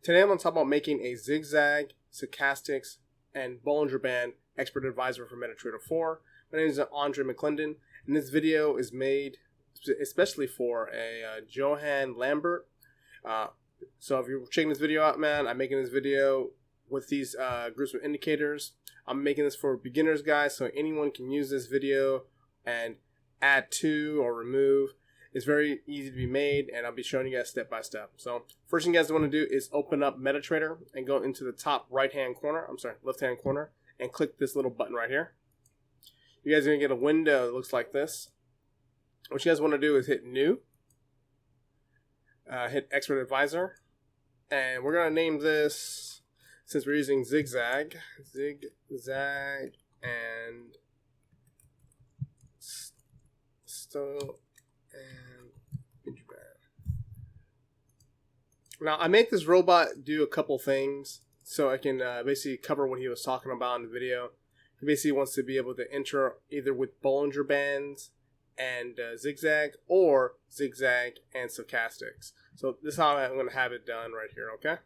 Today I'm going to talk about making a ZigZag, Stochastics, and Bollinger Band expert advisor for MetaTrader 4. My name is Andre McClendon, and this video is made especially for a Johan Lambert. So if you're checking this video out, man, I'm making this video with these groups of indicators. I'm making this for beginners, guys, so anyone can use this video and add to or remove. It's very easy to be made, and I'll be showing you guys step by step. So first thing you guys want to do is open up MetaTrader and go into the top left-hand corner, and click this little button right here. You guys are going to get a window that looks like this. What you guys want to do is hit New, hit Expert Advisor, and we're going to name this, since we're using ZigZag, and Stochastic and Bollinger. Now, I make this robot do a couple things so I can basically cover what he was talking about in the video. He basically wants to be able to enter either with Bollinger Bands and ZigZag, or ZigZag and Stochastics. So this is how I'm going to have it done right here, okay?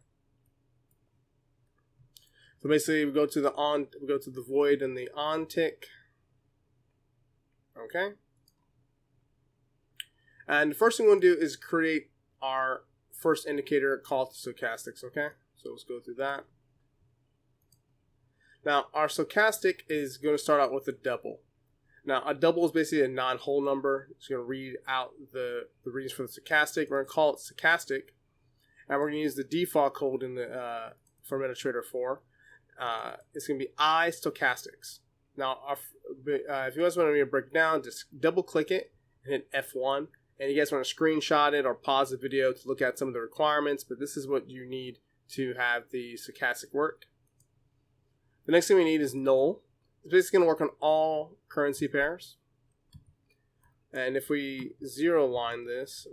So basically we go to the void and the on tick. Okay? And the first thing we're going to do is create our first indicator called Stochastics, okay? So let's go through that. Now, our stochastic is going to start out with a double. Now, a double is basically a non-whole number. It's going to read out the readings for the stochastic. We're going to call it stochastic, and we're going to use the default code in the for MetaTrader 4. It's going to be I stochastics. Now, if you guys want me to break it down, just double-click it and hit F1. And you guys want to screenshot it or pause the video to look at some of the requirements, but this is what you need to have the stochastic work. The next thing we need is null. It's basically going to work on all currency pairs. And if we zero line this,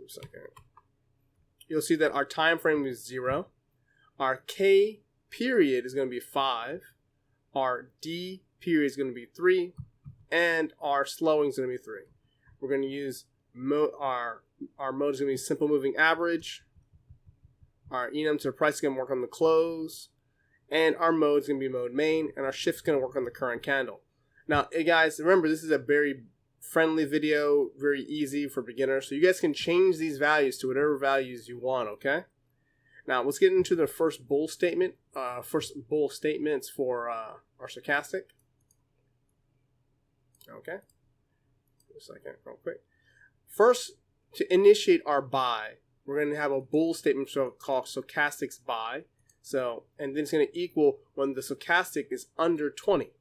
you'll see that our time frame is 0. Our K period is going to be 5. Our D period is going to be 3. And our slowing is going to be 3. We're going to use our mode is going to be simple moving average. Our enum to the price is going to work on the close. And our mode is going to be mode main. And our shift is going to work on the current candle. Now, hey guys, remember this is a very friendly video, very easy for beginners. So you guys can change these values to whatever values you want, okay? Now, let's get into the first bull statement. First bull statements for our stochastic. Okay. Just a second, real quick. First, to initiate our buy, we're going to have a bull statement called stochastics buy. So, and then it's going to equal when the stochastic is under 20.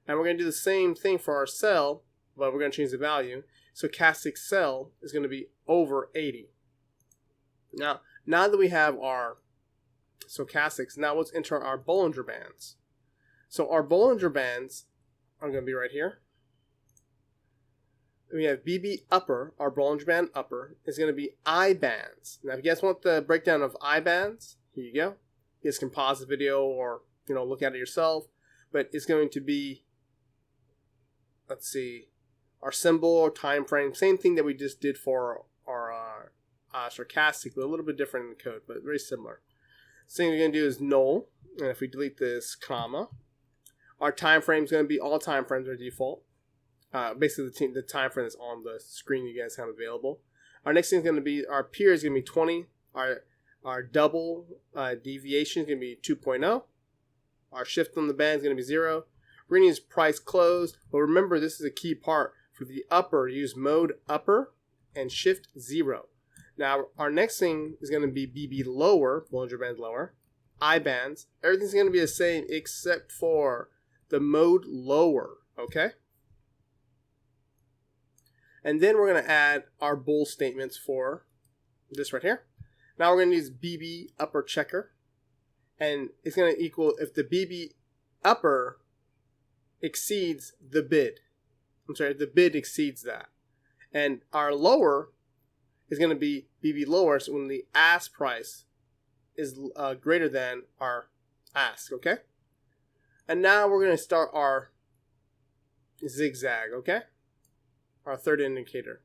And we're going to do the same thing for our sell, but we're going to change the value. Stochastic sell is going to be over 80. Now that we have our stochastics, now let's enter our Bollinger Bands. So our Bollinger Bands are going to be right here. We have BB upper, our Bollinger Band upper, is going to be I bands. Now, if you guys want the breakdown of I bands, here you go. You guys can pause the video or, look at it yourself. But it's going to be, let's see, our symbol or time frame. Same thing that we just did for our stochastic, but a little bit different in the code, but very similar. The thing we're going to do is null. And if we delete this comma, our time frame is going to be all time frames are default. Basically, the time frame is on the screen you guys have available. Our next thing is going to be, our period is going to be 20. Our double deviation is going to be 2.0. Our shift on the band is going to be 0. We're going to use price closed. But remember, this is a key part. For the upper, use mode upper and shift 0. Now, our next thing is going to be BB lower, Bollinger Band lower, I bands. Everything's going to be the same except for the mode lower, okay? And then we're going to add our bull statements for this right here. Now we're going to use BB upper checker. And it's going to equal if the BB upper exceeds the bid. The bid exceeds that. And our lower is going to be BB lower, so when the ask price is greater than our ask, okay? And now we're going to start our ZigZag, okay? Our third indicator.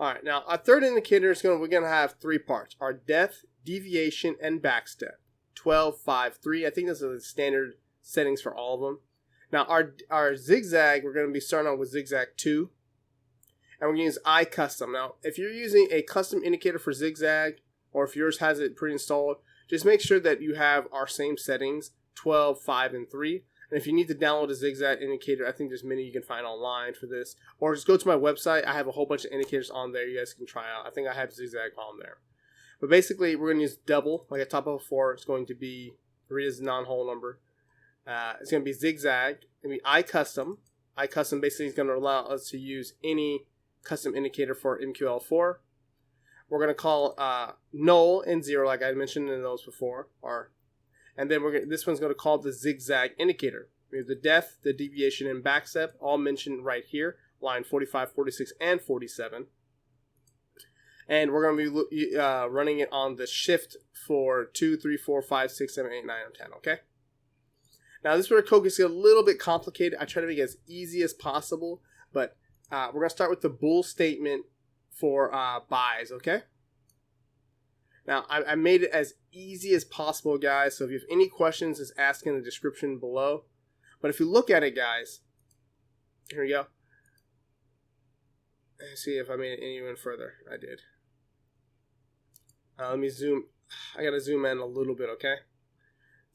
All right, now our third indicator is we're going to have 3 parts: our depth, deviation, and backstep. 12, 5, 3. I think those are the standard settings for all of them. Now our zigzag, we're going to be starting out with zigzag 2, and we're going to use iCustom. Now, if you're using a custom indicator for zigzag, or if yours has it pre-installed, just make sure that you have our same settings, 12, 5, and 3. And if you need to download a zigzag indicator, I think there's many you can find online for this. Or just go to my website. I have a whole bunch of indicators on there you guys can try out. I think I have zigzag on there. But basically, we're going to use double, like I talked about before. It's going to be, read as a non-whole number. It's going to be zigzag. It's going to be iCustom. iCustom basically is going to allow us to use any custom indicator for MQL4. We're going to call null and 0, like I mentioned in those before. And then this one's going to call the zigzag indicator. We have the depth, the deviation, and backstep, all mentioned right here, line 45, 46, and 47. And we're going to be running it on the shift for 2, 3, 4, 5, 6, 7, 8, 9, and 10, okay? Now, this is where code gets a little bit complicated. I try to make it as easy as possible, but we're going to start with the bool statement for buys, okay? Now, I made it as easy as possible, guys, so if you have any questions, just ask in the description below. But if you look at it, guys, here we go. Let's see if I made it even further. I did. Let me zoom. I got to zoom in a little bit, okay?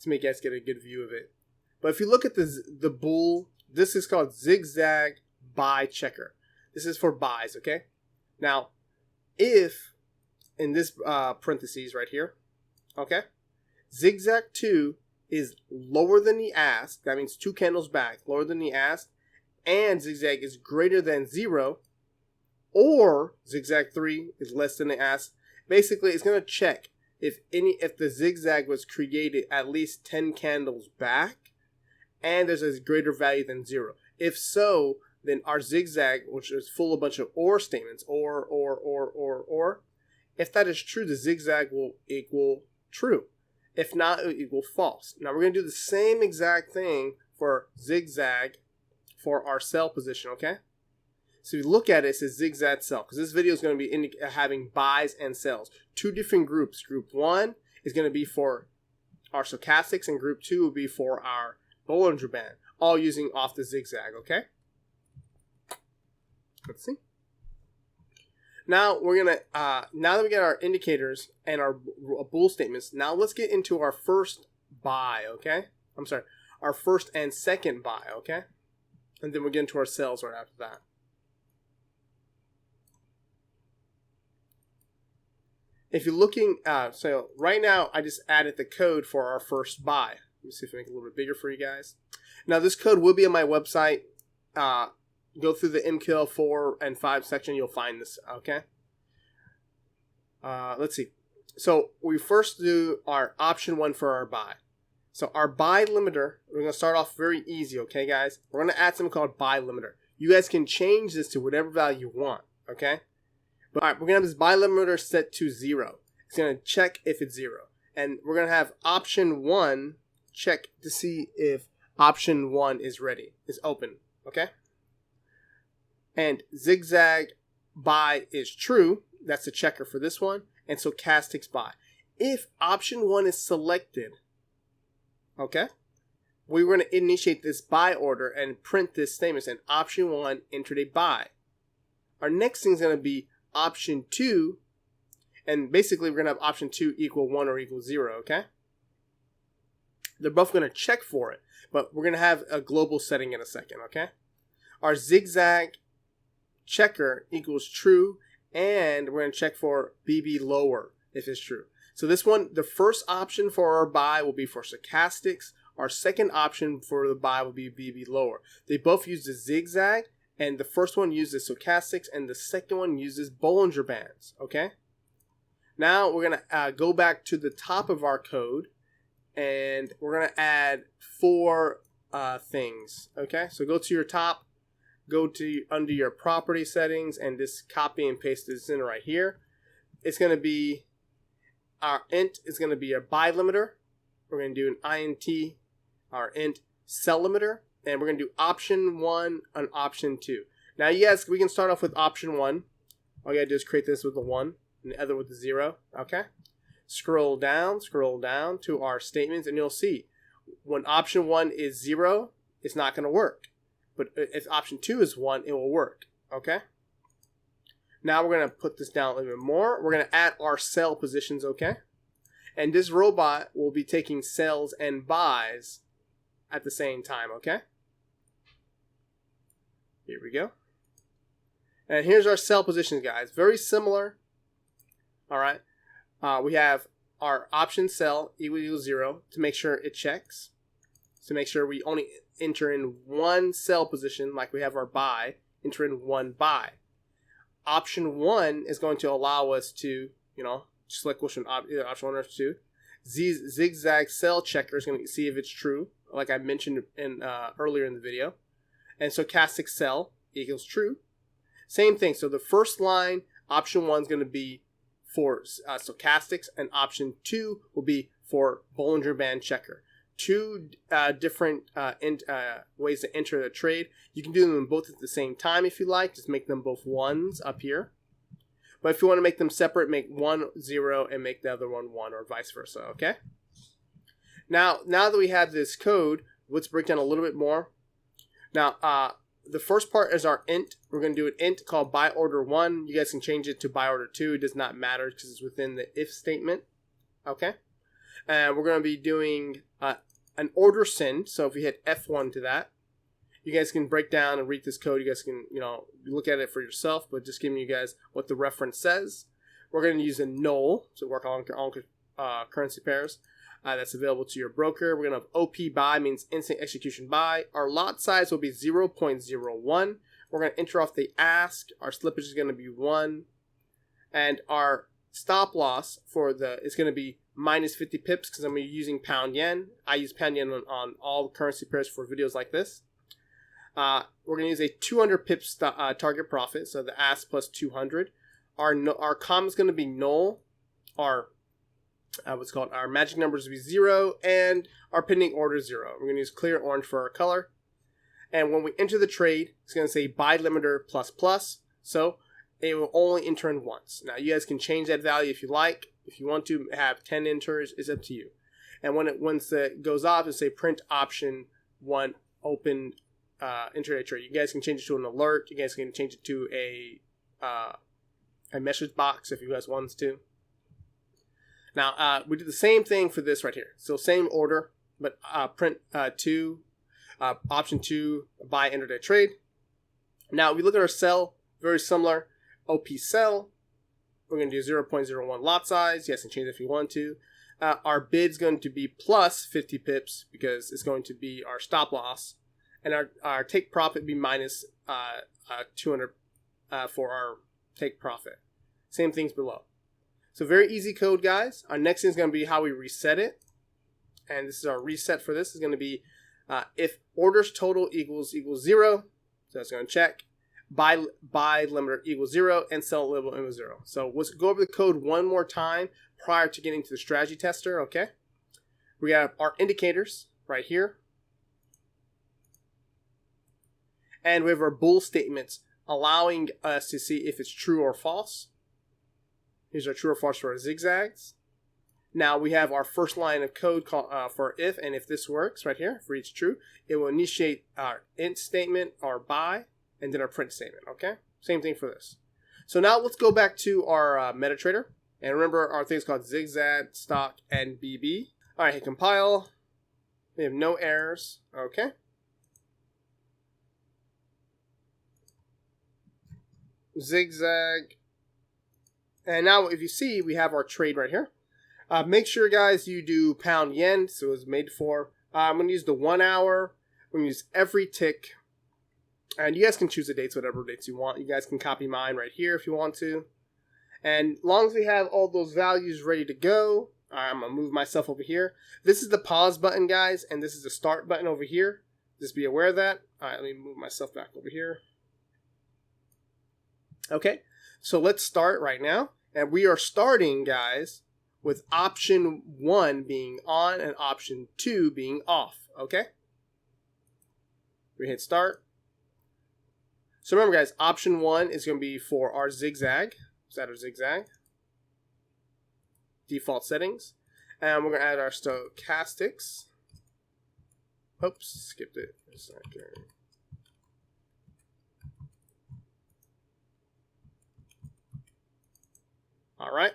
To make you guys get a good view of it. But if you look at the bool, this is called zigzag buy checker. This is for buys, okay? Now, if in this parentheses right here, okay, zigzag 2 is lower than the ask, that means 2 candles back, lower than the ask, and zigzag is greater than 0, or zigzag 3 is less than the ask, basically it's going to check if the zigzag was created at least 10 candles back, and there's a greater value than 0. If so, then our zigzag, which is full of a bunch of or statements, or, if that is true, the zigzag will equal true. If not, it will equal false. Now we're going to do the same exact thing for zigzag for our sell position, okay? So if you look at it, it says zigzag sell, because this video is going to be having buys and sells. 2 different groups. Group 1 is going to be for our stochastics, and group 2 will be for our Bollinger Band, all using off the zigzag, okay? Let's see. Now we're gonna now that we get our indicators and our bool statements, now let's get into our first buy, okay? I'm sorry, our first and second buy, okay? And then we'll get into our sells right after that. If you're looking, so right now I just added the code for our first buy. Let me see if I make it a little bit bigger for you guys. Now this code will be on my website. Go through the MQL4 and 5 section, you'll find this, okay? Let's see. So we first do our option 1 for our buy. So our buy limiter, we're going to start off very easy, okay, guys? We're going to add something called buy limiter. You guys can change this to whatever value you want, okay? But all right, we're going to have this buy limiter set to 0. It's going to check if it's 0. And we're going to have option 1 check to see if option 1 is ready, is open, okay? And zigzag buy is true. That's the checker for this one. And stochastics buy. If option 1 is selected, okay, we're going to initiate this buy order and print this statement saying option 1 entered a buy. Our next thing is going to be option 2. And basically we're going to have option 2 equal 1 or equal 0, okay? They're both going to check for it. But we're going to have a global setting in a second, okay? Our zigzag checker equals true, and we're going to check for BB lower if it's true. So this one, the first option for our buy will be for stochastics. Our second option for the buy will be BB lower. They both use the zigzag, and the first one uses stochastics, and the second one uses Bollinger Bands, okay? Now we're going to go back to the top of our code, and we're going to add 4 things, okay? So go to your top. Go to under your property settings and just copy and paste this in right here. It's going to be our int is going to be a buy limiter. We're going to do an int, our int sell limiter, and we're going to do option 1 and option 2. Now, yes, we can start off with option 1. All you gotta do is create this with a 1 and the other with a 0. Okay. Scroll down to our statements, and you'll see when option 1 is 0, it's not gonna work. But if option 2 is 1, it will work. Okay. Now we're gonna put this down a little bit more. We're gonna add our sell positions. Okay. And this robot will be taking sells and buys at the same time. Okay. Here we go. And here's our sell positions, guys. Very similar. All right. We have our option sell equals 0 to make sure it checks. To make sure we only enter in one sell position, like we have our buy, enter in one buy. Option 1 is going to allow us to, select option 1 or 2. ZigZag sell checker is going to see if it's true, like I mentioned earlier in the video. And stochastic sell equals true. Same thing. So the first line, option 1 is going to be for stochastics, and option 2 will be for Bollinger Band checker. Two different ways to enter the trade. You can do them both at the same time if you like. Just make them both 1s up here. But if you want to make them separate, make 1 0 and make the other one 1, or vice versa. Okay. Now that we have this code, let's break down a little bit more. Now, the first part is our int. We're going to do an int called buy order 1. You guys can change it to buy order 2. It does not matter because it's within the if statement. Okay. And we're going to be doing an order send. So if you hit F1 to that, you guys can break down and read this code. You guys can, look at it for yourself, but just giving you guys what the reference says. We're going to use a null to work on currency pairs. That's available to your broker. We're going to have OP buy, means instant execution buy. Our lot size will be 0.01. We're going to enter off the ask. Our slippage is going to be 1. And our stop loss is going to be minus 50 pips because I'm using pound yen. I use pound yen on all currency pairs for videos like this. We're going to use a 200 pips target profit, so the ask plus 200. Our comma is going to be null. Our magic numbers will be 0, and our pending order 0. We're going to use clear orange for our color. And when we enter the trade, it's going to say buy limiter plus plus, so it will only enter in once. Now, you guys can change that value if you like. If you want to have 10 enters, it's up to you. And once it goes off, it'll say print option 1 open intraday trade. You guys can change it to an alert. You guys can change it to a message box if you guys want to. Now, we did the same thing for this right here. So same order, but print 2, option 2, buy intraday trade. Now, we look at our sell, very similar. OP sell, we're going to do 0.01 lot size. You guys can change it if you want to. Our bid's going to be plus 50 pips because it's going to be our stop loss. And our take profit be minus 200 for our take profit. Same things below. So very easy code, guys. Our next thing is going to be how we reset it. And this is our reset for this. Is going to be if orders total equals 0. So that's going to check. Buy limiter equals 0 and sell limit equals 0. So let's go over the code one more time prior to getting to the strategy tester. Okay. We have our indicators right here. And we have our bool statements allowing us to see if it's true or false. Here's our true or false for our zigzags. Now we have our first line of code called, for if, and if this works right here, for each true, it will initiate our int statement, our buy, and then our print statement, okay? Same thing for this. So now let's go back to our MetaTrader. And remember our things called ZigZag, Stock, and BB. All right, hit compile. We have no errors, okay? ZigZag. And now if you see, we have our trade right here. Make sure, guys, you do pound yen, so it's made for. I'm going to use the 1 hour. We're going to use every tick. And you guys can choose the dates, whatever dates you want. You guys can copy mine right here if you want to. And as long as we have all those values ready to go, I'm going to move myself over here. This is the pause button, guys, and this is the start button over here. Just be aware of that. All right, let me move myself back over here. Okay, so let's start right now. And we are starting, guys, with option 1 being on and option 2 being off, okay? We hit start. So remember guys, option 1 is going to be for our ZigZag. Is that our ZigZag? Default settings. And we're going to add our stochastics. Oops, skipped it. Alright.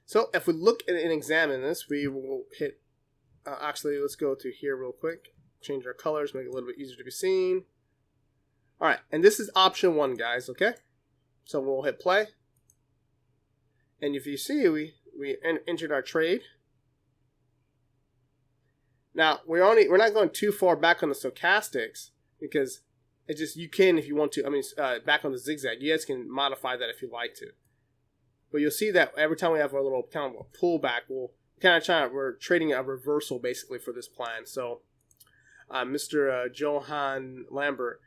So if we look and examine this, we will hit, actually let's go to here real quick. Change our colors, make it a little bit easier to be seen. Alright, and this is option 1 guys, okay? So we'll hit play. And if you see, we entered our trade. Now, we're not going too far back on the stochastics because it just, you can if you want to. I mean, back on the ZigZag, you guys can modify that if you like to. But you'll see that every time we have our little kind of a pullback, we're trading a reversal basically for this plan. So, Mr. Johan Lambert,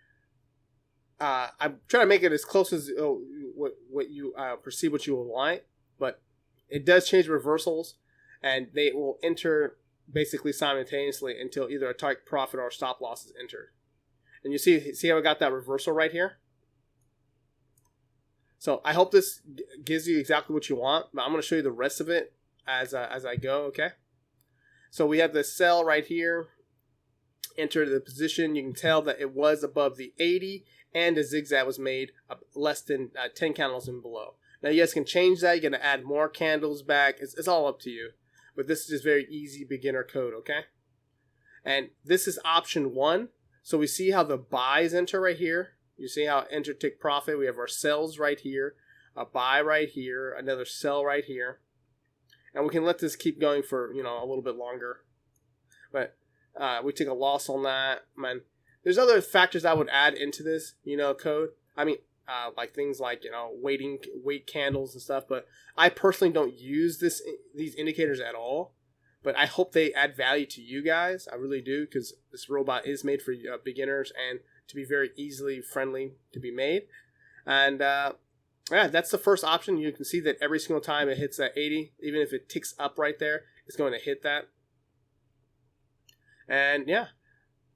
I'm trying to make it as close as what you perceive what you will like, but it does change reversals, and they will enter basically simultaneously until either a target profit or a stop loss is entered. And you see how I got that reversal right here? So I hope this gives you exactly what you want, but I'm going to show you the rest of it as I go, okay? So we have the sell right here, enter the position. You can tell that it was above the 80, and the ZigZag was made less than 10 candles and below. Now you guys can change that. You're going to add more candles back. It's all up to you. But this is just very easy beginner code, okay? And this is option 1. So we see how the buys enter right here. You see how enter tick profit. We have our sells right here, a buy right here, another sell right here. And we can let this keep going for, a little bit longer. But we take a loss on that. Man, there's other factors I would add into this, code. I mean, like things like, wait candles and stuff. But I personally don't use these indicators at all. But I hope they add value to you guys. I really do, because this robot is made for beginners and to be very easily friendly to be made. And yeah, that's the first option. You can see that every single time it hits that 80, even if it ticks up right there, it's going to hit that. And yeah,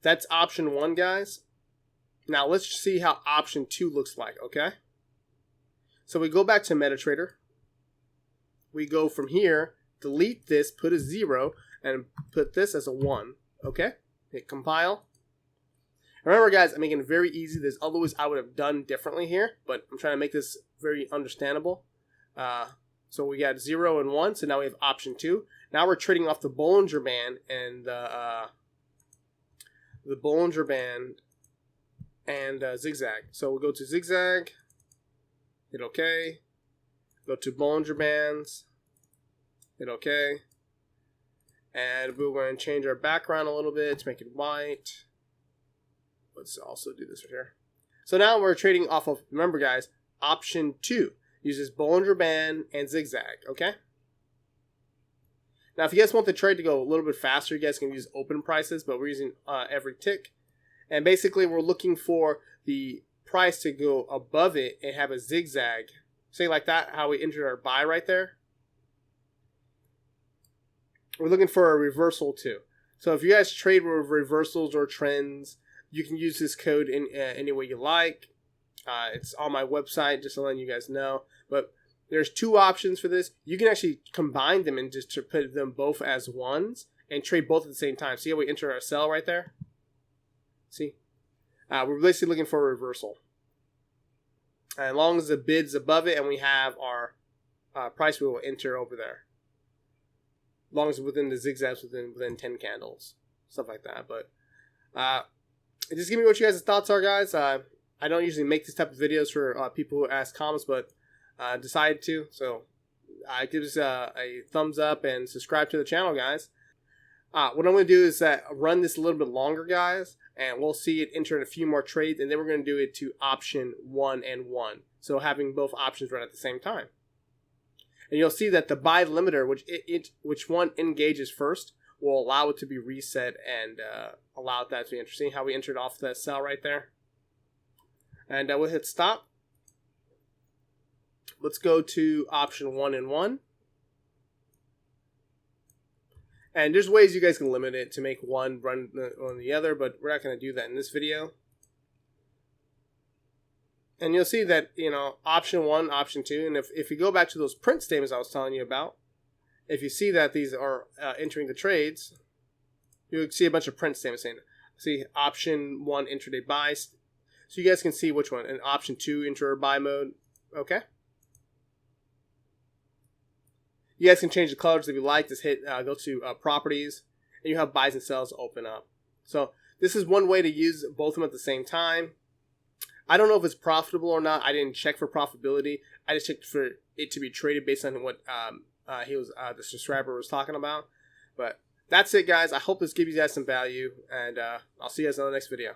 that's option 1, guys. Now let's see how option 2 looks like, okay? So we go back to MetaTrader. We go from here, delete this, put a 0, and put this as a 1, okay? Hit compile. Remember, guys, I'm making it very easy. There's other ways I would have done differently here, but I'm trying to make this very understandable. So we got 0 and 1, so now we have option 2. Now we're trading off the Bollinger Band and the Bollinger Band and ZigZag. So we'll go to ZigZag, hit OK, go to Bollinger Bands, hit OK, and we're going to change our background a little bit to make it white. Let's also do this right here. So now we're trading off of, remember guys, option 2 uses Bollinger Band and ZigZag, okay? Now if you guys want the trade to go a little bit faster, you guys can use open prices, but we're using every tick. And basically we're looking for the price to go above it and have a zigzag. Say like that, how we entered our buy right there. We're looking for a reversal too. So if you guys trade with reversals or trends, you can use this code in any way you like. It's on my website, just to let you guys know. But there's 2 options for this. You can actually combine them and just to put them both as ones and trade both at the same time. See how we enter our sell right there? See? We're basically looking for a reversal. And as long as the bid's above it and we have our price, we will enter over there. As long as it's within the zigzags, within 10 candles. Stuff like that. But just give me what you guys' thoughts are, guys. I don't usually make this type of videos for people who ask comments, but decided to. So give us a thumbs up and subscribe to the channel, guys. What I'm going to do is run this a little bit longer, guys, and we'll see it enter in a few more trades, and then we're going to do it to option 1 and 1. So having both options run at the same time. And you'll see that the buy limiter, which one engages first, will allow it to be reset and allow that to be interesting. How we entered off that sell right there. And we'll hit stop. Let's go to option 1 and 1. And there's ways you guys can limit it to make one run on the other, but we're not going to do that in this video. And you'll see that, option 1, option 2, and if you go back to those print statements I was telling you about, if you see that these are entering the trades, you'll see a bunch of print statements saying, see option 1 intraday buys. So you guys can see which one. And option 2 intra buy mode. Okay. You guys can change the colors if you like. Just hit go to properties, and you have buys and sells open up. So this is one way to use both of them at the same time. I don't know if it's profitable or not. I didn't check for profitability. I just checked for it to be traded based on what the subscriber was talking about. But that's it, guys. I hope this gives you guys some value, and I'll see you guys in the next video.